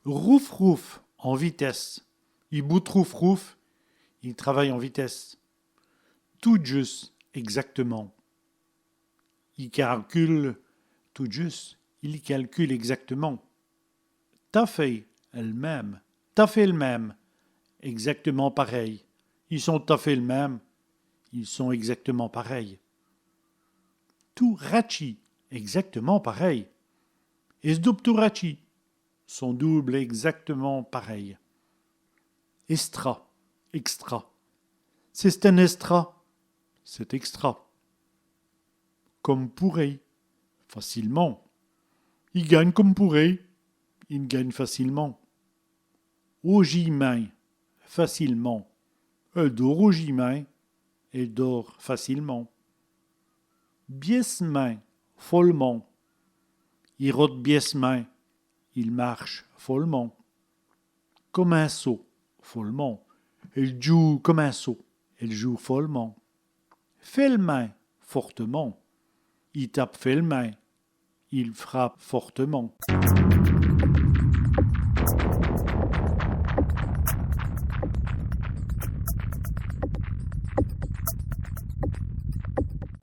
Rouf rouf, en vitesse. Il bout rouf rouf, il travaille en vitesse. Tout juste, exactement. Il calcule tout juste, il calcule exactement. T'as fait elle-même, t'as fait le même, exactement pareil. Ils sont tout à fait le même, ils sont exactement pareils. Tout rachi, exactement pareil. Esdoup tout rachi, son double exactement pareil. Extra, extra. C'est un extra, c'est extra. Comme pourrait, facilement. Il gagne comme pourrait, il gagne facilement. Main, facilement. Elle dort main, elle dort facilement. Biesmain, follement. Il rote biesmain, il marche follement. Comme un sot, follement. Elle joue comme un sot, elle joue follement. Fait le main, fortement. Il tape fait le main, il frappe fortement.